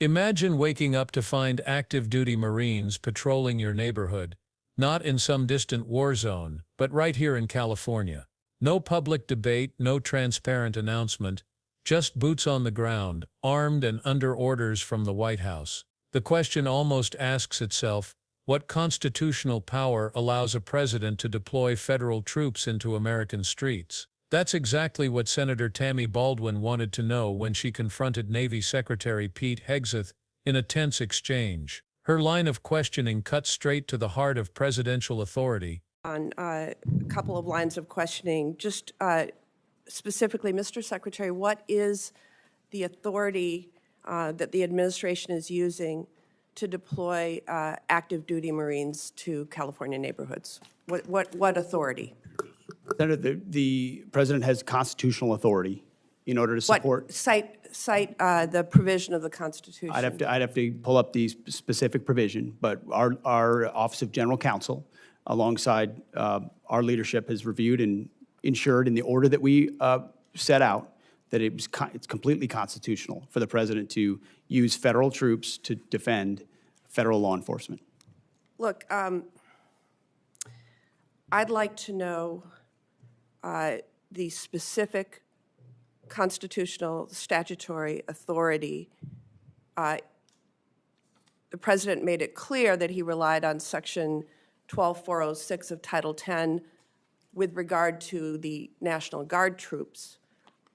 Imagine waking up to find active duty Marines patrolling your neighborhood, not in some distant war zone, but right here in California. No public debate, no transparent announcement, just boots on the ground, armed and under orders from the White House. The question almost asks itself, what constitutional power allows a president to deploy federal troops into American streets? That's exactly what Senator Tammy Baldwin wanted to know when she confronted Navy Secretary Pete Hegseth in a tense exchange. Her line of questioning cut straight to the heart of presidential authority. On a couple of lines of questioning, just specifically, Mr. Secretary, what is the authority that the administration is using to deploy active duty Marines to California neighborhoods? What authority? Senator, the president has constitutional authority in order to support. Cite the provision of the Constitution. I'd have to pull up the specific provision, but our Office of General Counsel, alongside our leadership, has reviewed and ensured in the order that we set out that it's completely constitutional for the president to use federal troops to defend federal law enforcement. Look, I'd like to know the specific constitutional statutory authority. The president made it clear that he relied on Section 12406 of Title 10 with regard to the National Guard troops.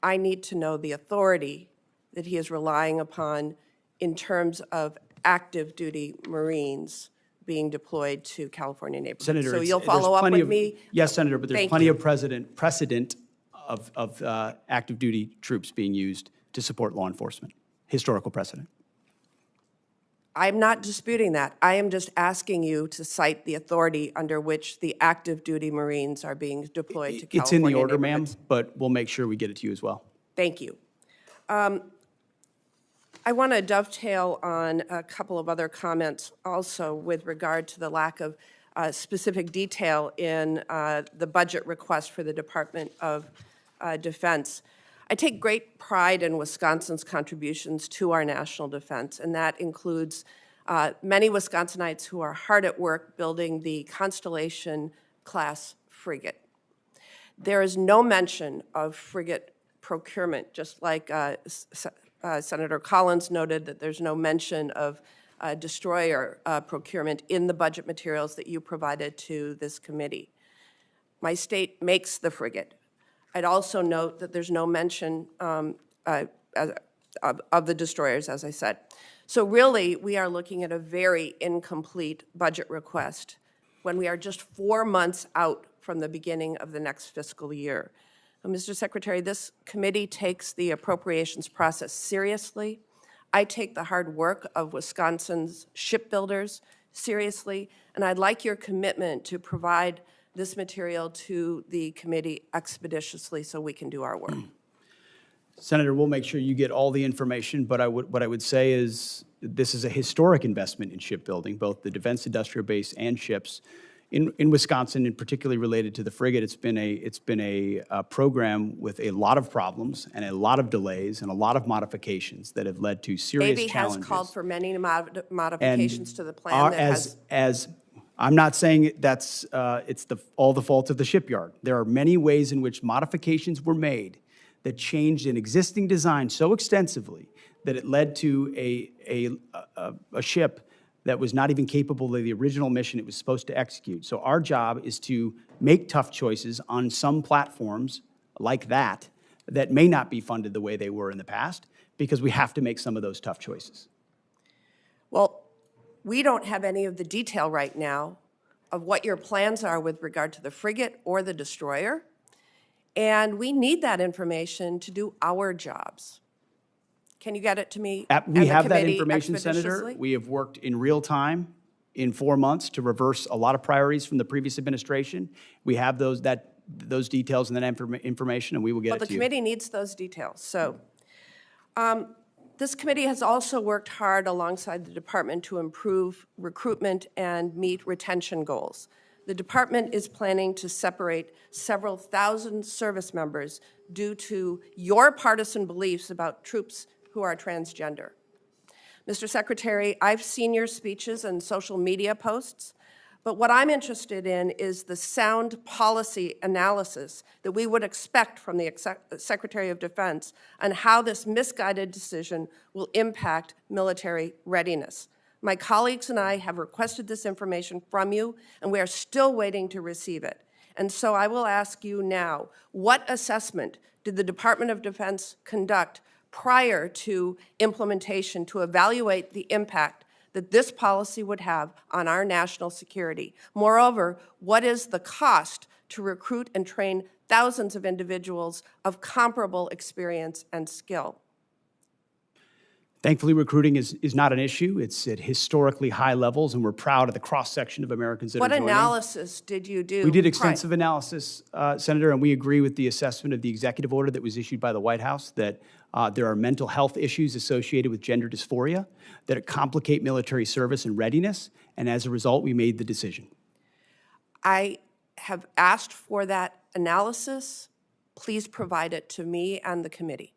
I need to know the authority that he is relying upon in terms of active duty Marines being deployed to California neighborhoods. Senator, so you'll follow up with me? Yes, Senator, but there's plenty of precedent of active duty troops being used to support law enforcement, historical precedent. I'm not disputing that. I am just asking you to cite the authority under which the active duty Marines are being deployed to California. It's in the order, ma'am, but we'll make sure we get it to you as well. Thank you. I want to dovetail on a couple of other comments also with regard to the lack of specific detail in the budget request for the Department of Defense. I take great pride in Wisconsin's contributions to our national defense, and that includes many Wisconsinites who are hard at work building the Constellation-class frigate. There is no mention of frigate procurement, just like Senator Collins noted that there's no mention of destroyer procurement in the budget materials that you provided to this committee. My state makes the frigate. I'd also note that there's no mention of the destroyers, as I said. So really, we are looking at a very incomplete budget request when we are just 4 months out from the beginning of the next fiscal year. Mr. Secretary, this committee takes the appropriations process seriously. I take the hard work of Wisconsin's shipbuilders seriously, and I'd like your commitment to provide this material to the committee expeditiously so we can do our work. Senator, we'll make sure you get all the information, but what I would say is this is a historic investment in shipbuilding, both the defense industrial base and ships. In Wisconsin, and particularly related to the frigate, it's been a program with a lot of problems and a lot of delays and a lot of modifications that have led to serious Navy challenges. has called for many modifications to the plan that as I'm not saying that's it's all the fault of the shipyard. There are many ways in which modifications were made that changed an existing design so extensively that it led to a ship that was not even capable of the original mission it was supposed to execute. So our job is to make tough choices on some platforms like that may not be funded the way they were in the past, because we have to make some of those tough choices. Well, we don't have any of the detail right now of what your plans are with regard to the frigate or the destroyer, and we need that information to do our jobs. Can you get it to me? We have that information, Senator. We have worked in real time in 4 months to reverse a lot of priorities from the previous administration. We have those details and that information, and we will get it to you. Well, the committee needs those details. So this committee has also worked hard alongside the department to improve recruitment and meet retention goals. The department is planning to separate several thousand service members due to your partisan beliefs about troops who are transgender. Mr. Secretary, I've seen your speeches and social media posts, but what I'm interested in is the sound policy analysis that we would expect from the Secretary of Defense on how this misguided decision will impact military readiness. My colleagues and I have requested this information from you, and we are still waiting to receive it. And so I will ask you now, what assessment did the Department of Defense conduct prior to implementation to evaluate the impact that this policy would have on our national security? Moreover, what is the cost to recruit and train thousands of individuals of comparable experience and skill? Thankfully, recruiting is not an issue. It's at historically high levels, and we're proud of the cross-section of Americans that are joining. What analysis did you do? We did extensive analysis, Senator, and we agree with the assessment of the executive order that was issued by the White House that there are mental health issues associated with gender dysphoria that complicate military service and readiness, and as a result, we made the decision. I have asked for that analysis. Please provide it to me and the committee.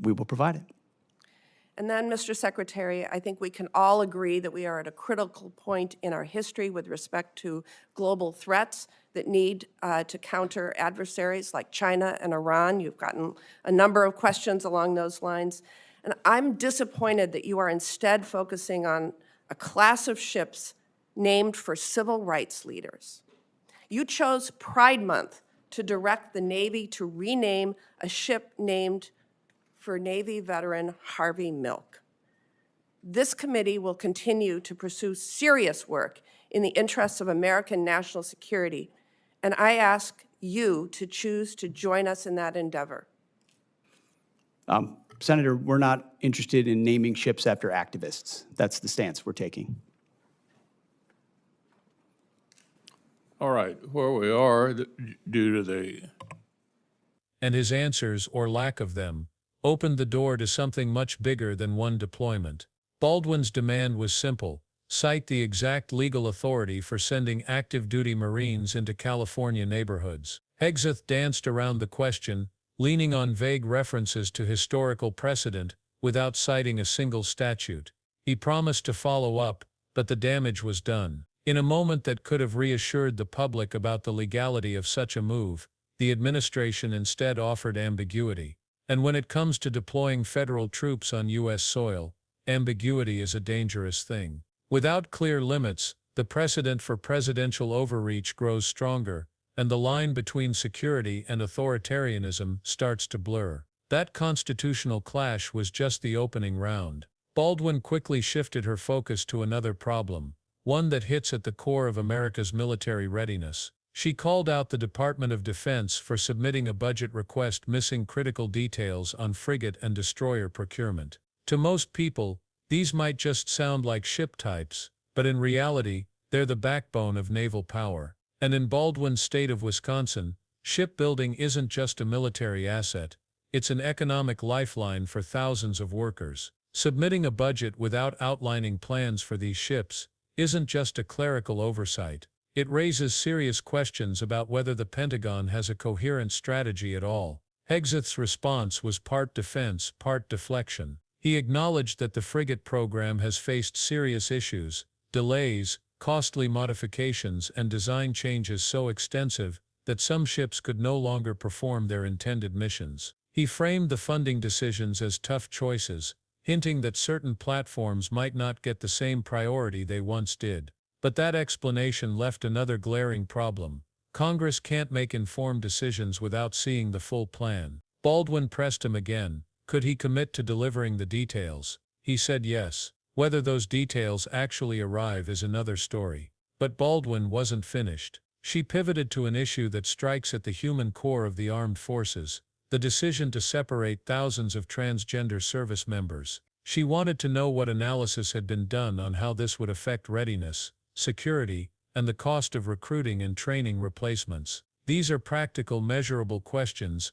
We will provide it. And then, Mr. Secretary, I think we can all agree that we are at a critical point in our history with respect to global threats that need to counter adversaries like China and Iran. You've gotten a number of questions along those lines. And I'm disappointed that you are instead focusing on a class of ships named for civil rights leaders. You chose Pride Month to direct the Navy to rename a ship named for Navy veteran Harvey Milk. This committee will continue to pursue serious work in the interests of American national security, and I ask you to choose to join us in that endeavor. Senator, we're not interested in naming ships after activists. That's the stance we're taking. All right, where we are, due to the... And his answers, or lack of them, opened the door to something much bigger than one deployment. Baldwin's demand was simple: cite the exact legal authority for sending active duty Marines into California neighborhoods. Hegseth danced around the question, leaning on vague references to historical precedent without citing a single statute. He promised to follow up, but the damage was done. In a moment that could have reassured the public about the legality of such a move, the administration instead offered ambiguity. And when it comes to deploying federal troops on U.S. soil, ambiguity is a dangerous thing. Without clear limits, the precedent for presidential overreach grows stronger, and the line between security and authoritarianism starts to blur. That constitutional clash was just the opening round. Baldwin quickly shifted her focus to another problem, one that hits at the core of America's military readiness. She called out the Department of Defense for submitting a budget request missing critical details on frigate and destroyer procurement. To most people, these might just sound like ship types, but in reality, they're the backbone of naval power. And in Baldwin's state of Wisconsin, shipbuilding isn't just a military asset, it's an economic lifeline for thousands of workers. Submitting a budget without outlining plans for these ships isn't just a clerical oversight. It raises serious questions about whether the Pentagon has a coherent strategy at all. Hegseth's response was part defense, part deflection. He acknowledged that the frigate program has faced serious issues, delays, costly modifications, and design changes so extensive that some ships could no longer perform their intended missions. He framed the funding decisions as tough choices, hinting that certain platforms might not get the same priority they once did. But that explanation left another glaring problem. Congress can't make informed decisions without seeing the full plan. Baldwin pressed him again. Could he commit to delivering the details? He said yes. Whether those details actually arrive is another story. But Baldwin wasn't finished. She pivoted to an issue that strikes at the human core of the armed forces, the decision to separate thousands of transgender service members. She wanted to know what analysis had been done on how this would affect readiness, security, and the cost of recruiting and training replacements. These are practical, measurable questions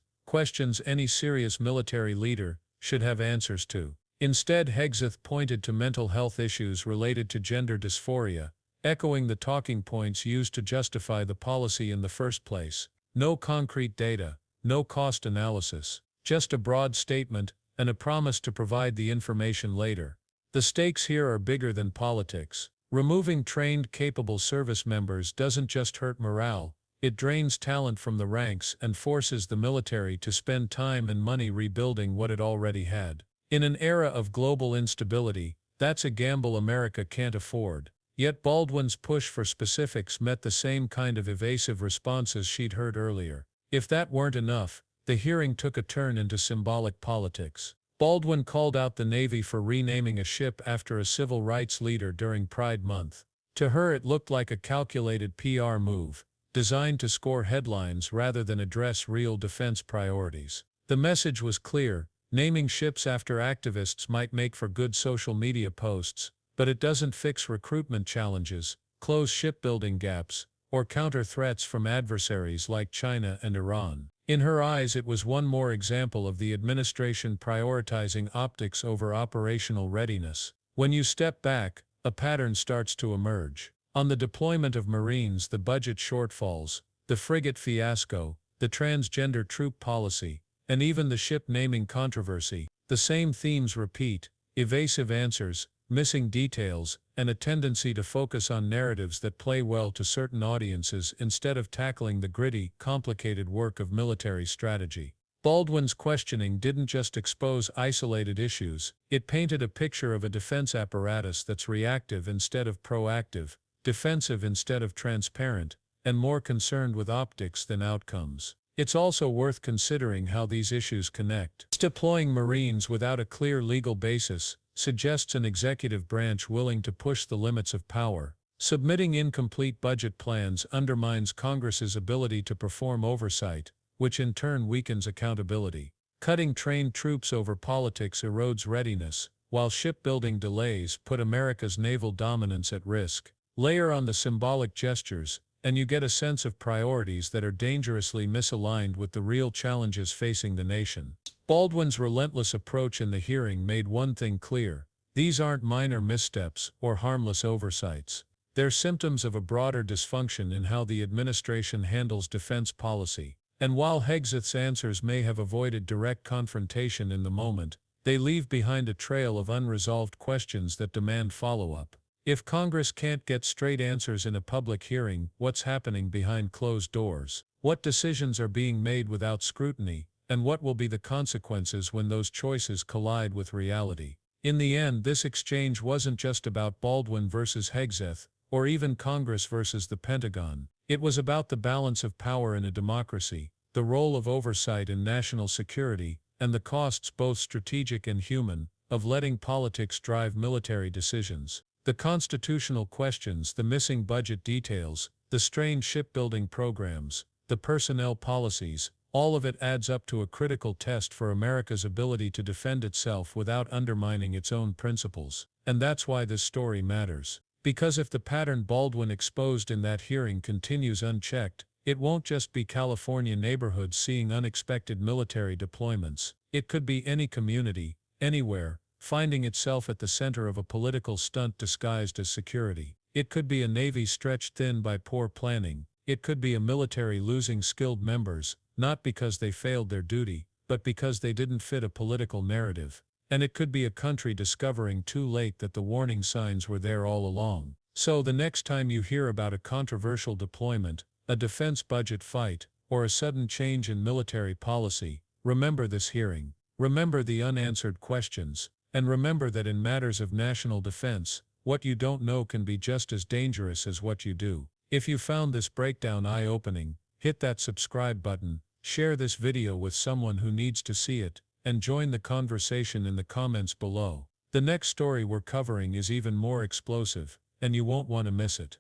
any serious military leader should have answers to. Instead, Hegseth pointed to mental health issues related to gender dysphoria, echoing the talking points used to justify the policy in the first place. No concrete data, no cost analysis, just a broad statement and a promise to provide the information later. The stakes here are bigger than politics. Removing trained, capable service members doesn't just hurt morale, it drains talent from the ranks and forces the military to spend time and money rebuilding what it already had. In an era of global instability, that's a gamble America can't afford. Yet Baldwin's push for specifics met the same kind of evasive responses she'd heard earlier. If that weren't enough, the hearing took a turn into symbolic politics. Baldwin called out the Navy for renaming a ship after a civil rights leader during Pride Month. To her it looked like a calculated PR move, designed to score headlines rather than address real defense priorities. The message was clear: naming ships after activists might make for good social media posts, but it doesn't fix recruitment challenges, close shipbuilding gaps, or counter threats from adversaries like China and Iran. In her eyes, it was one more example of the administration prioritizing optics over operational readiness. When you step back, a pattern starts to emerge. On the deployment of Marines, the budget shortfalls, the frigate fiasco, the transgender troop policy, and even the ship naming controversy, the same themes repeat: evasive answers, missing details, and a tendency to focus on narratives that play well to certain audiences instead of tackling the gritty, complicated work of military strategy. Baldwin's questioning didn't just expose isolated issues, it painted a picture of a defense apparatus that's reactive instead of proactive, defensive instead of transparent, and more concerned with optics than outcomes. It's also worth considering how these issues connect. Deploying Marines without a clear legal basis suggests an executive branch willing to push the limits of power. Submitting incomplete budget plans undermines Congress's ability to perform oversight, which in turn weakens accountability. Cutting trained troops over politics erodes readiness, while shipbuilding delays put America's naval dominance at risk. Layer on the symbolic gestures, and you get a sense of priorities that are dangerously misaligned with the real challenges facing the nation. Baldwin's relentless approach in the hearing made one thing clear: these aren't minor missteps or harmless oversights. They're symptoms of a broader dysfunction in how the administration handles defense policy. And while Hegseth's answers may have avoided direct confrontation in the moment, they leave behind a trail of unresolved questions that demand follow-up. If Congress can't get straight answers in a public hearing, what's happening behind closed doors? What decisions are being made without scrutiny? And what will be the consequences when those choices collide with reality? In the end, this exchange wasn't just about Baldwin versus Hegseth, or even Congress versus the Pentagon. It was about the balance of power in a democracy, the role of oversight in national security, and the costs, both strategic and human, of letting politics drive military decisions. The constitutional questions, the missing budget details, the strained shipbuilding programs, the personnel policies, all of it adds up to a critical test for America's ability to defend itself without undermining its own principles. And that's why this story matters. Because if the pattern Baldwin exposed in that hearing continues unchecked, it won't just be California neighborhoods seeing unexpected military deployments. It could be any community, anywhere, finding itself at the center of a political stunt disguised as security. It could be a Navy stretched thin by poor planning. It could be a military losing skilled members, not because they failed their duty, but because they didn't fit a political narrative. And it could be a country discovering too late that the warning signs were there all along. So the next time you hear about a controversial deployment, a defense budget fight, or a sudden change in military policy, remember this hearing. Remember the unanswered questions. And remember that in matters of national defense, what you don't know can be just as dangerous as what you do. If you found this breakdown eye-opening, hit that subscribe button, share this video with someone who needs to see it, and join the conversation in the comments below. The next story we're covering is even more explosive, and you won't want to miss it.